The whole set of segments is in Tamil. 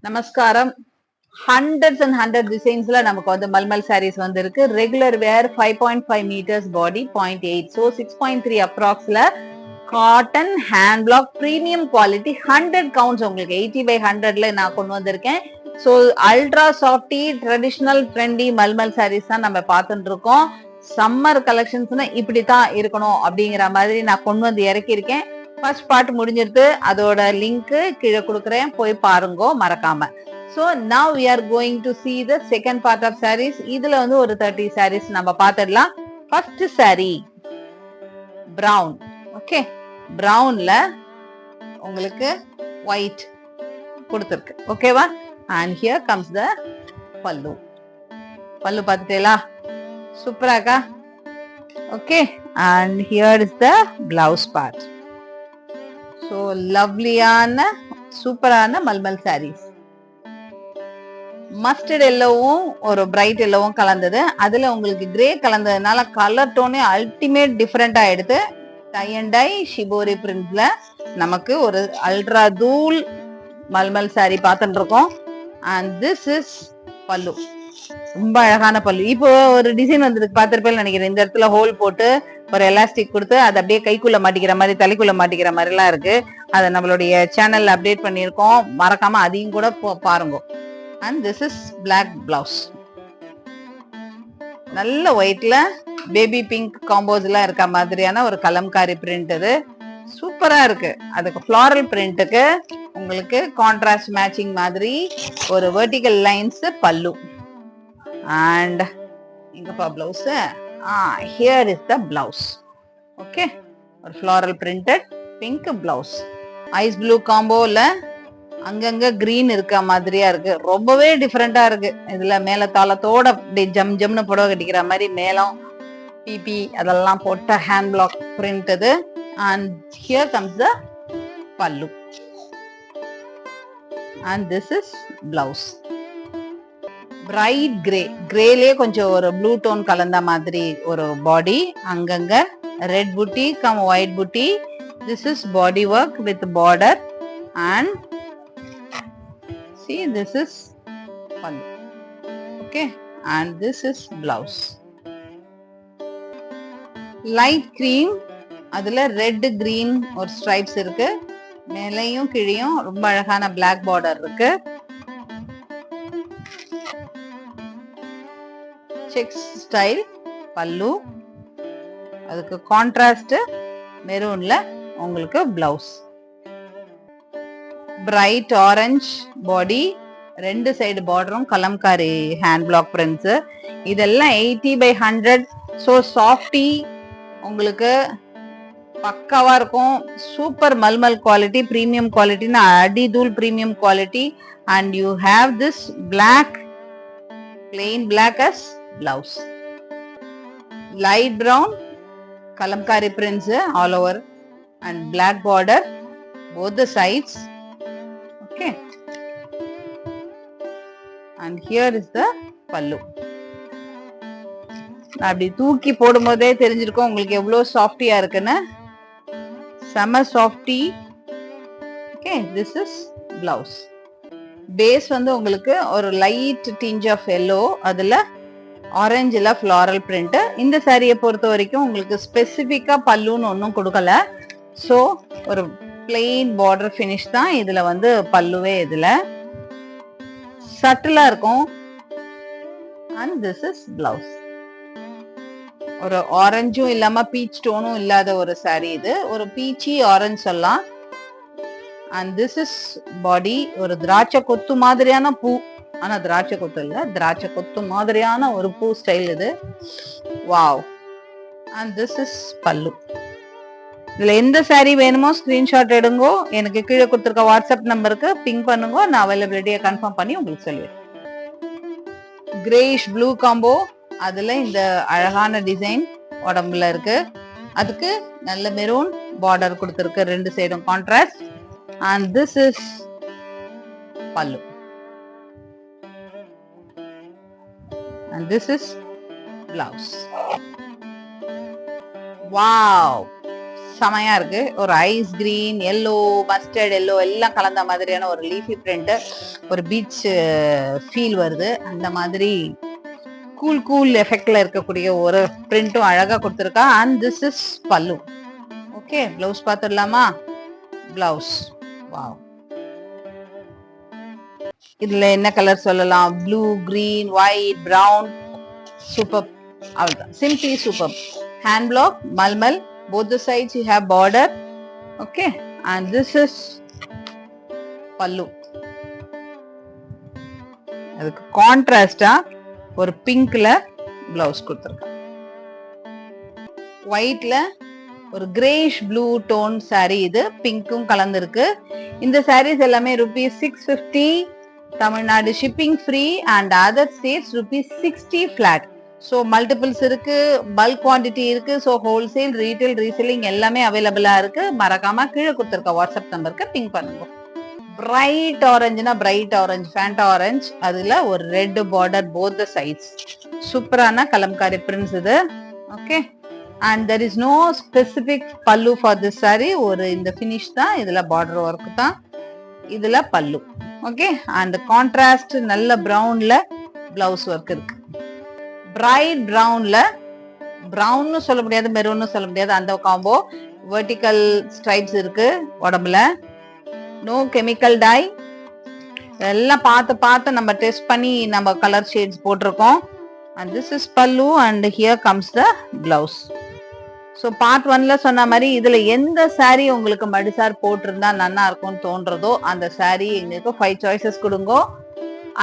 நமஸ்காரம். ஹண்ட்ரட்ஸ் அண்ட் ஹண்ட்ரட் டிசைன்ஸ்ல நமக்கு வந்து மல்மல் சாரீஸ் வந்து இருக்கு. Regular wear 5.5 meters body 0.8, so 6.3 அப்ராக்ஸ்ல cotton hand block premium quality 100 counts உங்களுக்கு 80/100ல நான் கொண்டு வந்திருக்கேன். So ultra softy traditional trendy malmal sarees தான் நம்ம பார்த்துட்டு இருக்கோம். சம்மர் கலெக்ஷன்ஸ்னா இப்படித்தான் இருக்கணும் அப்படிங்கிற மாதிரி நான் கொண்டு வந்து இறக்கியிருக்கேன். ஃபர்ஸ்ட் பார்ட் முடிஞ்சிருது. அதோட லிங்க் கீழே கொடுக்குறேன், போய் பாருங்க மறக்காம. So now we are going to see the second part of sarees. இதுல வந்து ஒரு 30 sarees நம்ம பார்த்துடலாம். First saree brown. ஓகே, brownல உங்களுக்கு white கொடுத்திருக்கு. ஓகேவா? and here comes the pallu. Pallu பார்த்துட்டீங்களா? சூப்பராக்கா. Okay, and here is the blouse part. So லவ்லியான சூப்பரான மல்மல் சாரீஸ். மஸ்டர்ட் எல்லோவும் ஒரு பிரைட் எல்லோவும் கலந்தது. அதுல உங்களுக்கு கிரே கலந்ததுனால கலர் டோனே அல்டிமேட் டிஃபரெண்டா எடுத்து டை அண்ட் டை ஷிபோரி பிரிண்ட்ல நமக்கு ஒரு அல்ட்ரா தூள் மல்மல் சாரி பார்த்துட்டு இருக்கோம். அண்ட் திஸ் இஸ் பல்லு. ரொம்ப அழகான பல்லு. இப்போ ஒரு டிசைன் வந்திருக்கு, பார்த்திருப்பேன்னு நினைக்கிறேன். இந்த இடத்துல ஹோல் போட்டு ஒரு எலாஸ்டிக் கொடுத்து அதை அப்படியே கைக்குள்ள மாட்டிக்கிற மாதிரி தலைக்குள்ள மாட்டிக்கிற மாதிரி எல்லாம் இருக்கு. அதை நம்மளுடைய சேனல்ல அப்டேட் பண்ணியிருக்கோம், மறக்காம அதையும் கூட பாருங்க. And this is black blouse. நல்ல ஒயிட்ல பேபி பிங்க் காம்போஸ் எல்லாம் இருக்க மாதிரியான ஒரு கலம்காரி பிரிண்ட். இது சூப்பரா இருக்கு. அதுக்கு ஃபிளாரல் பிரிண்ட்டுக்கு உங்களுக்கு கான்ட்ராஸ்ட் மேட்சிங் மாதிரி ஒரு வெர்டிகல் லைன்ஸ் பல்லு. அண்ட் இங்கப்பா blouse. Here is the blouse. Okay, ஒரு floral printed pink blouse. Ice blue காம்போல அங்கங்க கிரீன் இருக்க மாதிரியா இருக்கு. ரொம்பவே டிஃப்ரெண்டா இருக்கு. இதுல மேல தாளத்தோட ஜம் ஜம்னு புடவை கட்டிக்கிற மாதிரி மேலம் பிபி அதெல்லாம் போட்ட ஹேண்ட் பிளாக் பிரிண்ட் இது. And here comes the pallu. And this is blouse. Bright grey, கிரேலயே கொஞ்சம் ஒரு ப்ளூ டோன் கலந்த மாதிரி ஒரு பாடி. அங்கங்க red Buti come white Buti. This is body work with border. And see, this is pallu. Okay, and this is blouse. Light cream, அதுல ரெட் கிரீன் ஒரு ஸ்ட்ரைப்ஸ் இருக்கு. மேலையும் கீழையும் ரொம்ப அழகான பிளாக் பார்டர் இருக்கு. செக்ஸ் ஸ்டைல் பல்லு. அதுக்கு கான்ட்ராஸ்ட் மெரூன்ல உங்களுக்கு பிளவுஸ். பிரைட் ஆரஞ்ச் பாடி, ரெண்டு சைடு பார்டரும் கலம்காரி ஹேண்ட் பிளாக் பிரிண்ட்ஸ். இதெல்லாம் 80/100. ஸோ சாஃப்டி உங்களுக்கு பக்காவா இருக்கும். சூப்பர் மல்மல் குவாலிட்டி, பிரீமியம் குவாலிட்டின்னு அடி தூள் premium quality. And you have this black plain black as blouse. Light brown Kalamkari prints all over and black border both the sides. Okay, and here is the pallu. அப்படி தூக்கி போடும் போதே தெரிஞ்சிருக்கும் உங்களுக்கு எவ்வளவு சாஃப்டியா இருக்குன்னு. செம softy. Okay, this is blouse. Base வந்து உங்களுக்கு ஒரு லைட் டிஞ்ச் ஆஃப் எல்லோ, அதுல ஆரஞ்சுல ஃபிளாரல் பிரிண்ட். இந்த சாரியை பொறுத்த வரைக்கும் உங்களுக்கு ஸ்பெசிபிக்கா பல்லுன்னு ஒன்றும் கொடுக்கல. ஸோ ஒரு பிளெயின் பார்டர் ஃபினிஷ் தான் இதுல வந்து பல்லுவே. இதுல சட்டிலா இருக்கும். And this is blouse. ஒரு ஆரஞ்சும் இல்லாம பீச் டோனும் இல்லாத ஒரு சாரி இது. ஒரு பீச்சி ஆரஞ்சு சொல்லலாம். அண்ட் திஸ் இஸ் பாடி. ஒரு திராட்சை கொத்து மாதிரியான பூ, ஆனா திராட்சை கொத்து இல்ல, திராட்சை கொத்து மாதிரியான ஒரு பூ ஸ்டைல் இது. வாவ். அண்ட் திஸ் இஸ் பல்லு. இதுல எந்த சாரி வேணுமோ ஸ்கிரீன்ஷாட் எடுங்கோ, எனக்கு கீழே கொடுத்துருக்க வாட்ஸ்அப் நம்பருக்கு பிங் பண்ணுங்க, நான் அவைலபிலிட்டியை கன்ஃபார்ம் பண்ணி உங்களுக்கு சொல்லிடுறேன். கிரேஷ் ப்ளூ காம்போ, அதுல இந்த அழகான டிசைன் உடம்புல இருக்கு. அதுக்கு நல்ல மெரூன் பார்டர் கொடுத்துருக்கு, ரெண்டு சைடும் contrast. And this is pallu. And this is blouse. Wow, செமையா இருக்கு. ஒரு ice green, yellow, mustard yellow எல்லாம் கலந்த மாதிரியான ஒரு லீஃபி பிரிண்ட், ஒரு பீச் ஃபீல் வருது. அந்த மாதிரி கூல் எஃபெக்ட்ல இருக்கக்கூடிய ஒரு பிரிண்ட்டும் அழகா கொடுத்துருக்கா. And this is pallu. Okay, blouse பார்த்துடலாமா? பிளவுஸ் வாவ், இதுல என்ன கலர் சொல்லலாம்? Blue, green, white, brown. Super. அவ்வளவுதான், simply super. Hand block, malmal, both the sides you have border. Okay, and this is pallu. அதுக்கு கான்ட்ராஸ்டா ஒரு பிங்க்ல பிளவுஸ் கொடுத்திருக்கேன். ஒயிட்ல ஒரு கிரேஷ் ப்ளூ டோன் சாரி, இது பிங்க்கும் கலந்துருக்கு. இந்த சாரீஸ் எல்லாமே ₹650 Tamil Nadu shipping free and other states ₹60 flat. So multiples இருக்கு, பல்க் குவான்டிட்டி இருக்கு. ஸோ ஹோல்சேல், ரீட்டைல், ரீசெல்லிங் எல்லாமே அவைலபிளா இருக்கு. மறக்காம கீழே கொடுத்துருக்க வாட்ஸ்அப் நம்பருக்கு பிங்க் பண்ணுங்க. பிரைட் ஆரஞ்சுனா பிரைட் ஆரஞ்சு, ஃபேண்டா ஆரஞ்சு, அதுல ஒரு red border both the sides. சூப்பரான கலம்காரி பிரிண்ட்ஸ் இது. Okay, and there is no specific pallu for this sari. ஒரு இந்த ஃபினிஷ் தான், இதுல பார்டர் ஒர்க் தான், இதுல பல்லு. ஓகே, அண்ட் கான்ட்ராஸ்ட் நல்ல பிரவுன்ல பிளவுஸ் ஒர்க் இருக்கு. பிரைட் பிரவுன்ல, பிரவுன்னு சொல்ல முடியாது, மெரூன்னு சொல்ல முடியாது, அந்த காம்போ. வெர்டிக்கல் ஸ்ட்ரைப்ஸ் இருக்கு உடம்புல. No chemical dye. எல்லாம் பார்த்து நம்ம டெஸ்ட் பண்ணி நம்ம கலர் ஷேட்ஸ் போட்டிருக்கோம். And this is pallu and here comes the blouse. So part 1ல சொன்ன மாதிரி இதுல எந்த சாரீ உங்களுக்கு மடிசார் போட்டிருந்தா நல்லா இருக்கும்னு தோன்றதோ அந்த சாரீ எங்களுக்கு 5 சாய்ஸஸ் கொடுங்க.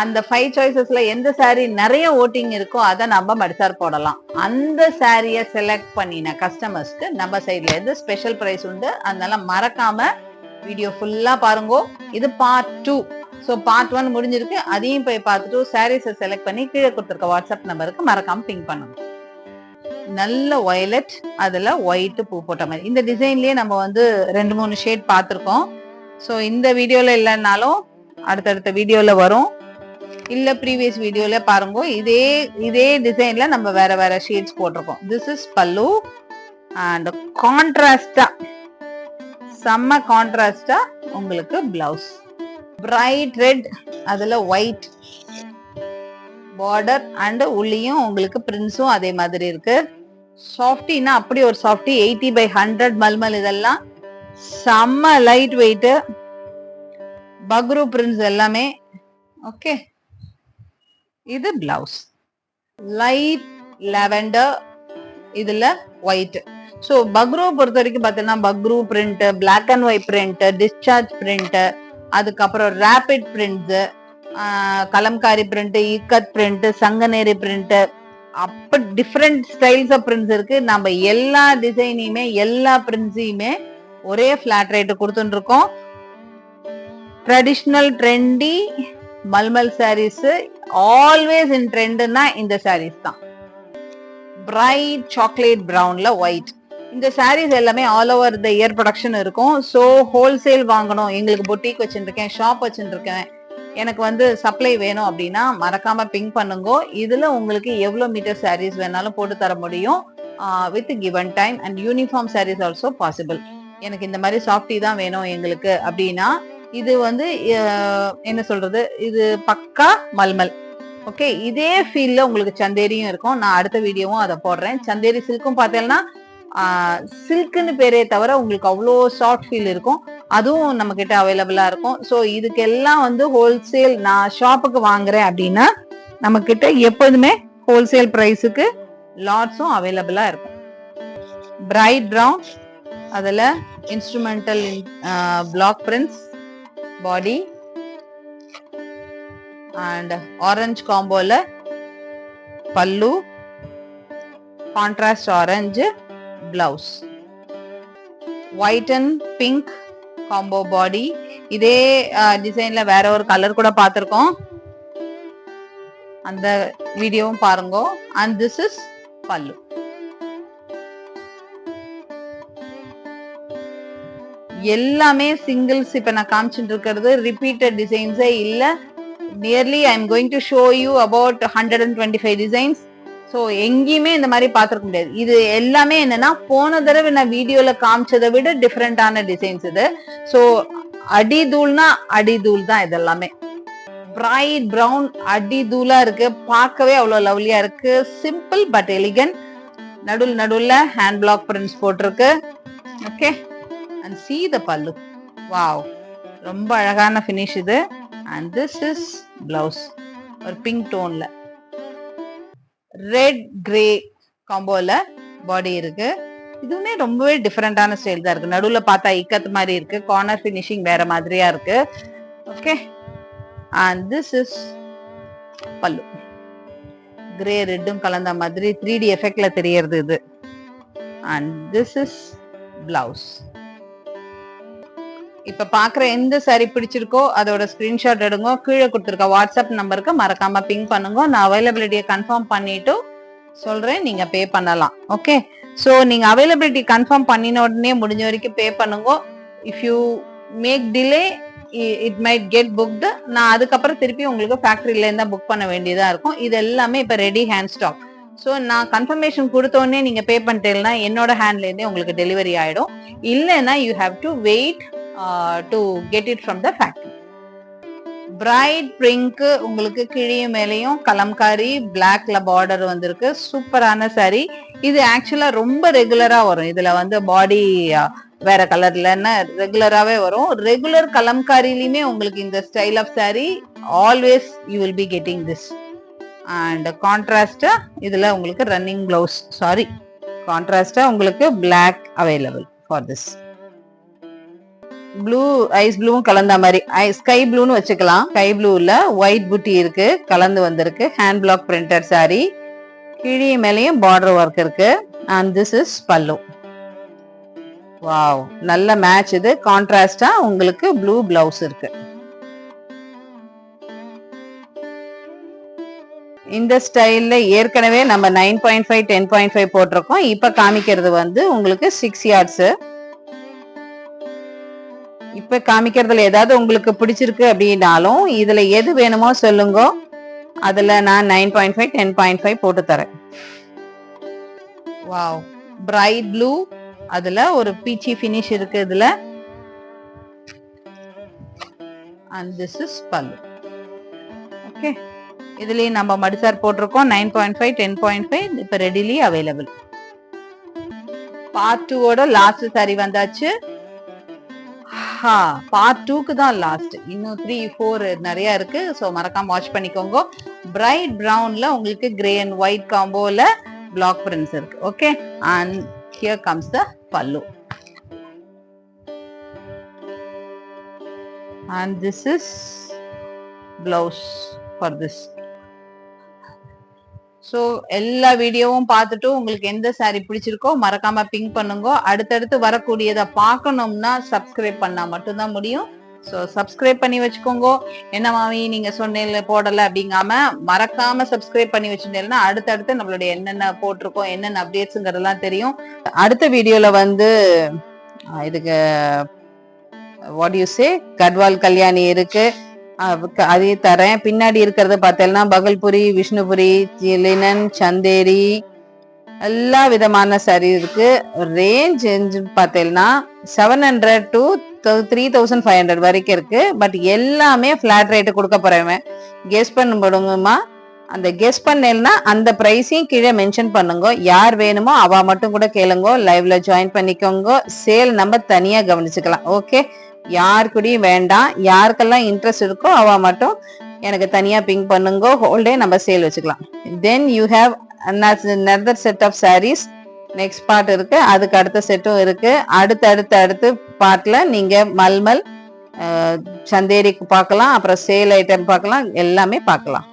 அந்த 5 சாய்ஸஸ்ல எந்த சாரீ நிறைய ஓட்டிங் இருக்கோ அதை நம்ம மடிசார் போடலாம். அந்த சாரியை செலக்ட் பண்ணின கஸ்டமர்ஸ்க்கு நம்ம சைட்ல இருந்து ஸ்பெஷல் பிரைஸ் உண்டு. அதனால மறக்காம வீடியோ ஃபுல்லா பாருங்க. இது பார்ட் 2. ஸோ பார்ட் 1 முடிஞ்சிருக்கு, அதையும் போய் பார்த்துட்டு சாரீஸை செலக்ட் பண்ணி கீழே கொடுத்துருக்க வாட்ஸ்அப் நம்பருக்கு மறக்காம பிங்க் பண்ணுங்க. நல்ல வயலட், அதுல ஒயிட் பூ போட்ட மாதிரி. இந்த டிசைன்லயே நம்ம வந்து 2-3 ஷேட் பார்த்திருக்கோம். ஸோ இந்த வீடியோல இல்லைன்னாலும் அடுத்தடுத்த வீடியோல வரும், இல்ல ப்ரீவியஸ் வீடியோல பாருங்க. இதே டிசைன்ல நம்ம வேற ஷேட்ஸ் போட்டிருக்கோம். திஸ் இஸ் பல்லு அண்ட் கான்ட்ராஸ்டா, செம்ம கான்ட்ராஸ்டா உங்களுக்கு பிளவுஸ். பிரைட் ரெட், அதுல ஒயிட் பார்டர் அண்ட் உள்ளியும் உங்களுக்கு பிரிண்ட்ஸும் அதே மாதிரி இருக்கு. சாஃப்டினா அப்படி ஒரு சாஃப்டி, 80/100 மல்மல். இதெல்லாம் செம்ம லைட் வெயிட், பக்ரூ பிரிண்ட்ஸ் எல்லாமே. ஓகே, இது பிளவுஸ். லைட் லாவெண்டர், இதுல ஒயிட். ஸோ பக்ரூ பொறுத்த வரைக்கும் பார்த்தீங்கன்னா bagru print, black and white print, discharge print, அதுக்கப்புறம் rapid prints, kalamkari print, ikat print, Sanganeri print, அப்ப டிஃப்ரெண்ட் ஸ்டைல்ஸ் ஆஃப் பிரிண்ட்ஸ் இருக்கு. நம்ம எல்லா டிசைனையுமே எல்லா பிரிண்ட்ஸையுமே ஒரே பிளாட் ரேட் கொடுத்துட்டு இருக்கோம். Traditional trendy malmal sarees, always in ட்ரெண்ட்னா இந்த சாரீஸ் தான். பிரைட் சாக்லேட் பிரவுன்ல ஒயிட். இந்த சாரீஸ் எல்லாமே all over the year production இருக்கும். ஸோ ஹோல்சேல் வாங்கணும், எங்களுக்கு பொட்டிக் வச்சுருக்கேன், ஷாப் வச்சுருக்கேன், எனக்கு வந்து சப்ளை வேணும் அப்படின்னா மறக்காம பிங்க் பண்ணுங்க. இதுல உங்களுக்கு எவ்வளவு மீட்டர் சாரீஸ் வேணாலும் போட்டு தர முடியும் with given time. And uniform saris also possible. எனக்கு இந்த மாதிரி சாஃப்டி தான் வேணும் எங்களுக்கு அப்படின்னா இது வந்து என்ன சொல்றது, இது பக்கா மல்மல். ஓகே, இதே ஃபீல்ல உங்களுக்கு சந்தேரியும் இருக்கும். நான் அடுத்த வீடியோவும் அதை போடுறேன். சந்தேரி சில்க்கும் பார்த்தேன்னா சில்க்குன்னு பேரே தவிர உங்களுக்கு அவ்வளோ சாஃப்ட் ஃபீல் இருக்கும். அதுவும் நம்ம கிட்ட அவைலபிளா இருக்கும். ஸோ இதுக்கெல்லாம் வந்து ஹோல்சேல், நான் ஷாப்புக்கு வாங்குறேன் அப்படின்னா நம்ம கிட்ட எப்போதுமே ஹோல்சேல் பிரைஸுக்கு லாட்ஸும் அவைலபிளா இருக்கும். பிரைட் பிரவுன், அதுல instrumental block prints body and orange காம்போல pallu, contrast orange blouse, white and pink combo body. இதே டிசைன்ல வேற ஒரு கலர் கூட பார்த்திருக்கோம், அந்த வீடியோவும் பாருங்க. அண்ட் திஸ் இஸ் பல்லு. எல்லாமே சிங்கிள்ஸ். இப்ப நான் காமிச்சுட்டு இருக்கிறது ரிப்பீட்டட் டிசைன்ஸே இல்ல. Nearly I am going to show you about 125 designs. So எங்கேயுமே இந்த மாதிரி பாத்துருக்க முடியாது. இது எல்லாமே என்னன்னா போன தடவை நான் வீடியோல காமிச்சதை விட டிஃப்ரெண்டான டிசைன்ஸ் இது. சோ அடிதூள்னா அடிதூள் தான் இதெல்லாமே. பிரைட் பிரவுன் அடிதூளா இருக்கு, பார்க்கவே அவ்வளவு லவ்லியா இருக்கு. Simple but elegant. நடுவுல ஹேண்ட் பிளாக் பிரிண்ட்ஸ் போட்டிருக்கு. Okay, and see the pallu. Wow, ரொம்ப அழகான ஃபினிஷ் இது. அண்ட் திஸ் இஸ் பிளவுஸ், ஒரு பிங்க் டோன்ல ரெட் கிரே காம்போல பாடி இருக்கு. இதுவுமே ரொம்பவே டிஃபரெண்டான ஸ்டைல் தான் இருக்கு. நடுவுல பார்த்தா இக்கத்து மாதிரி இருக்கு, கார்னர் ஃபினிஷிங் வேற மாதிரியா இருக்கு. ஓகே, அண்ட் திஸ் இஸ் பல்லு. கிரே ரெட்டும் கலந்த மாதிரி 3D எஃபெக்ட்ல தெரியறது இது. And this is blouse. இப்ப பாக்குற எந்த சாரி பிடிச்சிருக்கோ அதோட ஸ்கிரீன்ஷாட் எடுங்க. கீழே கொடுத்துருக்க வாட்ஸ்அப் நம்பருக்கு மறக்காம பிங் பண்ணுங்க. நான் அவைலபிலிட்டியை கன்ஃபார்ம் பண்ணிட்டு சொல்றேன், நீங்க பே பண்ணலாம். ஓகே, சோ நீங்க அவைலபிலிட்டி கன்ஃபார்ம் பண்ணின உடனே முடிஞ்ச வரைக்கும் பே பண்ணுங்க. If you make delay it might get booked. நான் அதுக்கப்புறம் திருப்பி உங்களுக்கு ஃபேக்டரியில இருந்தா புக் பண்ண வேண்டியதா இருக்கும். இது எல்லாமே இப்ப ரெடி ஹேண்ட் ஸ்டாக். ஸோ நான் கன்ஃபர்மேஷன் கொடுத்தோடனே நீங்க பே பண்ணிட்டேன்னா என்னோட ஹேண்ட்ல இருந்தே உங்களுக்கு டெலிவரி ஆயிடும். இல்லைன்னா you have to wait to get it from the factory. Bright pink உங்களுக்கு கீழேயும் மேலேயும் கலம்காரி பிளாக்ல பார்டர் வந்திருக்கு. சூப்பரான சாரி இது. ஆக்சுவலா ரொம்ப ரெகுலரா வரும். இதுல வந்து பாடி வேற கலர்லன்னா ரெகுலராவே வரும். ரெகுலர் கலம்காரிலுமே உங்களுக்கு இந்த style of sari always you will be getting this. And கான்ட்ராஸ்டா இதுல உங்களுக்கு ரன்னிங் பிளவுஸ், சாரி கான்ட்ராஸ்டா உங்களுக்கு block available for this. Blue ice ப்ளூவும் கலந்த மாதிரி ஸ்கை ப்ளூன்னு வச்சுக்கலாம். ஸ்கை ப்ளூல ஒயிட் புட்டி இருக்கு, கலந்து வந்திருக்கு. ஹேண்ட் பிளாக் பிரிண்டட் சாரி, கீழே மேலேயும் பார்டர் ஒர்க் இருக்கு. அண்ட் திஸ் இஸ் பல்லு. வாவ், நல்ல மேட்ச் இது. கான்ட்ராஸ்டா உங்களுக்கு ப்ளூ பிளவுஸ் இருக்கு. இந்த ஸ்டைல்ல ஏற்கனவே நம்ம 9.5 10.5 போட்டிருக்கோம். இப்ப காமிக்கிறது வந்து உங்களுக்கு 6 yards. இப்ப காமிக்கிறதுல ஏதாவது உங்களுக்கு பிடிச்சிருக்கு அப்படின்னாலும் இதுல எது வேணுமோ சொல்லுங்க, அதுல நான் 9.5 10.5 போட்டு தரேன். வாவ், பிரைட் ப்ளூ, அதுல ஒரு பீச்சி ஃபினிஷ் இருக்கு இதுல. And this is pallu. Okay, இதுலயும் நம்ம மடிசார் போட்டிருக்கோம். 9.5 10.5 இப்ப ரெடிலி அவைலபிள். பார்ட் 2ஓட லாஸ்ட் சாரி வந்தாச்சு. பார்ட் 2க்கு தான் லாஸ்ட். இன்னும் 3 4 நிறைய இருக்கு. சோ மறக்காம வாட்ச் பண்ணிக்கோங்க. பிரைட் பிரவுன்ல உங்களுக்கு கிரே அண்ட் ஒயிட் காம்போல பிளாக் பிரிண்ட்ஸ் இருக்கு. Okay, and here comes the pallu. And this is blouse for this. So எல்லா வீடியோவும் பார்த்துட்டு உங்களுக்கு எந்த சாரி பிடிச்சிருக்கோ மறக்காம பிங்க் பண்ணுங்க. அடுத்தடுத்து வரக்கூடியதை பார்க்கணும்னா சப்ஸ்கிரைப் பண்ணா மட்டும்தான் முடியும். ஸோ சப்ஸ்கிரைப் பண்ணி வச்சுக்கோங்க. என்ன மாமி நீங்க சொன்ன போடல அப்படிங்காம மறக்காம சப்ஸ்கிரைப் பண்ணி வச்சுட்டேன்னா அடுத்தடுத்து நம்மளுடைய என்னென்ன போட்டிருக்கோம், என்னென்ன அப்டேட்ஸுங்கிறதெல்லாம் தெரியும். அடுத்த வீடியோல வந்து இதுக்கு what you say Gadwal Kalyani இருக்கு, அதே தரேன். பின்னாடி இருக்கிறத பார்த்தேன்னா பகல்புரி, விஷ்ணுபுரி, லினன், சந்தேரி எல்லா விதமான சாரி இருக்கு. ரேஞ்ச் பார்த்தேன்னா 700 to 3500 வரைக்கும் இருக்கு. பட் எல்லாமே பிளாட் ரேட்டு கொடுக்க போறேன். கெஸ் பண்ணப்படுங்கம்மா. அந்த கெஸ் பண்ணேன்னா அந்த பிரைஸையும் கீழே மென்ஷன் பண்ணுங்க. யார் வேணுமோ அவ மட்டும் கூட கேளுங்க, லைவ்ல ஜாயின் பண்ணிக்கோங்க. சேல் நம்ம தனியா கவனிச்சுக்கலாம். ஓகே, யாருக்குடியும் வேண்டாம். யாருக்கெல்லாம் இன்ட்ரெஸ்ட் இருக்கோ அவ மட்டும் எனக்கு தனியா பிங்க் பண்ணுங்க. ஹோல்டே நம்ம சேல் வச்சுக்கலாம். Then you have another set of sarees. Next part இருக்கு, அதுக்கு அடுத்த செட்டும் இருக்கு. அடுத்து பார்ட்ல நீங்க மல்மல், சந்தேரிக்கு பார்க்கலாம், அப்புறம் சேல் ஐட்டம் பார்க்கலாம், எல்லாமே பார்க்கலாம்.